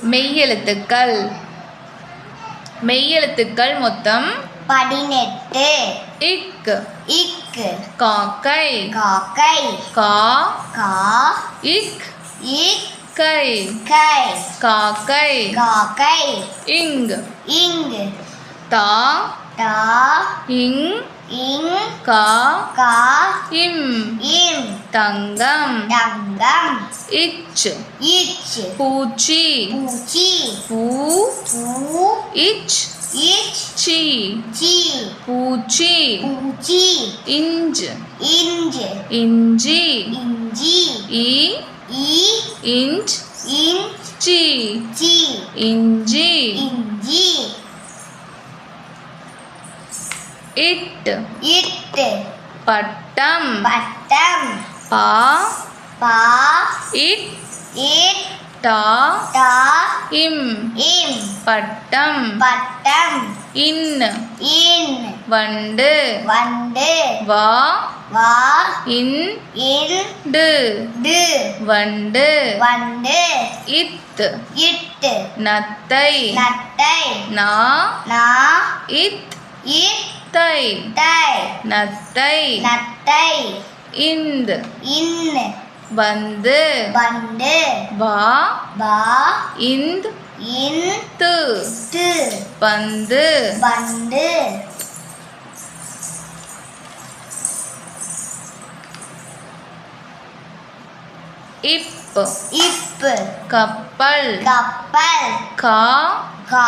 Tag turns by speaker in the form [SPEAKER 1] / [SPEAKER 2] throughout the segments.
[SPEAKER 1] மெய்யெழுத்துக்கள். மெய்யெழுத்துக்கள் மொத்தம்
[SPEAKER 2] 18.
[SPEAKER 1] இக்
[SPEAKER 2] இக்
[SPEAKER 1] காக்கை
[SPEAKER 2] காக்கை
[SPEAKER 1] கா
[SPEAKER 2] கா
[SPEAKER 1] இக்
[SPEAKER 2] இக்
[SPEAKER 1] கை
[SPEAKER 2] கை
[SPEAKER 1] காக்கை
[SPEAKER 2] காக்கை
[SPEAKER 1] இங்
[SPEAKER 2] இங்
[SPEAKER 1] தா
[SPEAKER 2] தா
[SPEAKER 1] இங்
[SPEAKER 2] இங்
[SPEAKER 1] கா
[SPEAKER 2] கா
[SPEAKER 1] இம்
[SPEAKER 2] இம்
[SPEAKER 1] தங்கம்
[SPEAKER 2] தங்கம்
[SPEAKER 1] இச்
[SPEAKER 2] இச்
[SPEAKER 1] பூச்சி
[SPEAKER 2] பூச்சி
[SPEAKER 1] பூ
[SPEAKER 2] பூ
[SPEAKER 1] இச்
[SPEAKER 2] இச்
[SPEAKER 1] சி
[SPEAKER 2] சி
[SPEAKER 1] பூச்சி
[SPEAKER 2] பூச்சி
[SPEAKER 1] இஞ்ச்
[SPEAKER 2] இஞ்ச்
[SPEAKER 1] இஞ்சி
[SPEAKER 2] இஞ்சி
[SPEAKER 1] இ
[SPEAKER 2] இ
[SPEAKER 1] இஞ்ச்
[SPEAKER 2] இஞ்ச்
[SPEAKER 1] சி
[SPEAKER 2] சி
[SPEAKER 1] இஞ்சி
[SPEAKER 2] இஞ்சி
[SPEAKER 1] இட்
[SPEAKER 2] இட்
[SPEAKER 1] பட்டம்
[SPEAKER 2] பட்டம்
[SPEAKER 1] பா
[SPEAKER 2] பா
[SPEAKER 1] இட்
[SPEAKER 2] இட்
[SPEAKER 1] டா
[SPEAKER 2] டா
[SPEAKER 1] இம்
[SPEAKER 2] இம்
[SPEAKER 1] பட்டம்
[SPEAKER 2] பட்டம்
[SPEAKER 1] இன்
[SPEAKER 2] இன்
[SPEAKER 1] வண்டு
[SPEAKER 2] வண்டு
[SPEAKER 1] வா
[SPEAKER 2] வா
[SPEAKER 1] இன்
[SPEAKER 2] இன்
[SPEAKER 1] டு
[SPEAKER 2] டு
[SPEAKER 1] வண்டு
[SPEAKER 2] வண்டு
[SPEAKER 1] இத்
[SPEAKER 2] இட்
[SPEAKER 1] நத்தை
[SPEAKER 2] நட்டை
[SPEAKER 1] நா
[SPEAKER 2] நா
[SPEAKER 1] இத்
[SPEAKER 2] இட்
[SPEAKER 1] தை
[SPEAKER 2] டை
[SPEAKER 1] நத்தை
[SPEAKER 2] நட்டை
[SPEAKER 1] இந்த்
[SPEAKER 2] இன்
[SPEAKER 1] வந்து
[SPEAKER 2] வண்டு
[SPEAKER 1] வா
[SPEAKER 2] பா
[SPEAKER 1] இந்த்
[SPEAKER 2] இன்
[SPEAKER 1] து
[SPEAKER 2] து
[SPEAKER 1] வந்து
[SPEAKER 2] வண்டு
[SPEAKER 1] இப்
[SPEAKER 2] இப்
[SPEAKER 1] கப்பல்
[SPEAKER 2] கப்பல்
[SPEAKER 1] கா
[SPEAKER 2] கா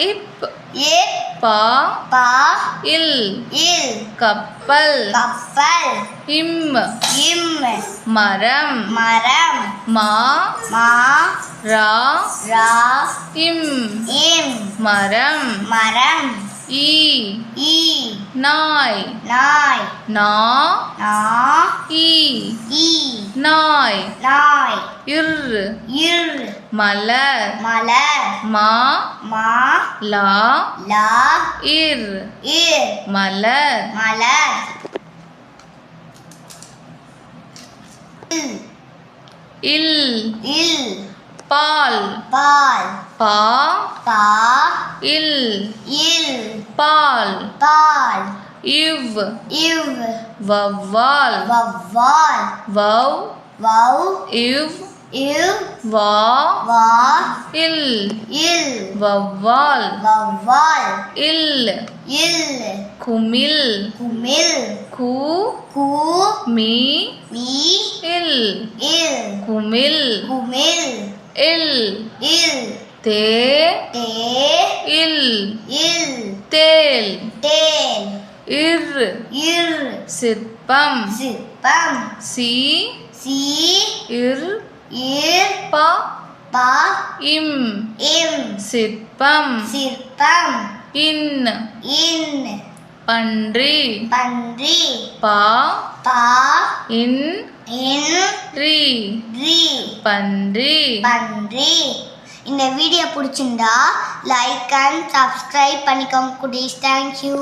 [SPEAKER 1] இப்
[SPEAKER 2] இப்
[SPEAKER 1] பா
[SPEAKER 2] பா
[SPEAKER 1] இல்
[SPEAKER 2] இல்
[SPEAKER 1] கப்பல்
[SPEAKER 2] கப்பல்
[SPEAKER 1] இம்
[SPEAKER 2] இம்
[SPEAKER 1] மரம்
[SPEAKER 2] மரம்
[SPEAKER 1] மா
[SPEAKER 2] மா
[SPEAKER 1] ரா
[SPEAKER 2] ரா
[SPEAKER 1] இம்
[SPEAKER 2] இம்
[SPEAKER 1] மரம்
[SPEAKER 2] மரம்
[SPEAKER 1] ஈ
[SPEAKER 2] ஈ
[SPEAKER 1] நாய்
[SPEAKER 2] நாய்
[SPEAKER 1] நா
[SPEAKER 2] நா
[SPEAKER 1] ஈ
[SPEAKER 2] ஈ
[SPEAKER 1] நாய்
[SPEAKER 2] நாய்
[SPEAKER 1] இர்
[SPEAKER 2] இர்
[SPEAKER 1] மலர்
[SPEAKER 2] மலர்
[SPEAKER 1] மா
[SPEAKER 2] மா
[SPEAKER 1] லா
[SPEAKER 2] லா
[SPEAKER 1] இர்
[SPEAKER 2] இர்
[SPEAKER 1] மலர்
[SPEAKER 2] மலர்
[SPEAKER 1] இல்
[SPEAKER 2] இல்
[SPEAKER 1] பால்
[SPEAKER 2] பால்
[SPEAKER 1] பா
[SPEAKER 2] பா
[SPEAKER 1] இல்
[SPEAKER 2] இல்
[SPEAKER 1] பால்
[SPEAKER 2] பால்
[SPEAKER 1] இவ்
[SPEAKER 2] இவ்
[SPEAKER 1] வவ்வால்
[SPEAKER 2] வவ்வால்
[SPEAKER 1] வவ்
[SPEAKER 2] வவ்
[SPEAKER 1] இவ்
[SPEAKER 2] இவ்
[SPEAKER 1] வா
[SPEAKER 2] வா
[SPEAKER 1] இல்
[SPEAKER 2] இல்
[SPEAKER 1] வவ்வால்
[SPEAKER 2] வவ்வால்
[SPEAKER 1] இல்
[SPEAKER 2] இல்
[SPEAKER 1] குமிழ்
[SPEAKER 2] குமிழ்
[SPEAKER 1] கு
[SPEAKER 2] கு
[SPEAKER 1] மீ
[SPEAKER 2] மீ
[SPEAKER 1] இல்
[SPEAKER 2] இல்
[SPEAKER 1] குமிழ்
[SPEAKER 2] குமிழ்
[SPEAKER 1] இல்
[SPEAKER 2] இல்
[SPEAKER 1] தே
[SPEAKER 2] தே
[SPEAKER 1] இல்
[SPEAKER 2] இல்
[SPEAKER 1] தேல்
[SPEAKER 2] தேல்
[SPEAKER 1] இர்
[SPEAKER 2] இர்
[SPEAKER 1] சிற்பம்
[SPEAKER 2] சிற்பம்
[SPEAKER 1] சி
[SPEAKER 2] சி
[SPEAKER 1] இர்
[SPEAKER 2] இர்
[SPEAKER 1] பா
[SPEAKER 2] பா
[SPEAKER 1] இம்
[SPEAKER 2] இம்
[SPEAKER 1] சிற்பம்
[SPEAKER 2] சிற்பம்
[SPEAKER 1] இன்
[SPEAKER 2] இன்
[SPEAKER 1] பன்றி
[SPEAKER 2] பன்றி
[SPEAKER 1] பா
[SPEAKER 2] பா
[SPEAKER 1] இன்
[SPEAKER 2] இன்
[SPEAKER 1] ரி
[SPEAKER 2] ரி
[SPEAKER 1] பன்றி
[SPEAKER 2] பன்றி. இந்த வீடியோ பிடிச்சிருந்தா லைக் அண்ட் சப்ஸ்கிரைப் பண்ணிக்கோங்க குட்டீஸ். தேங்க்யூ.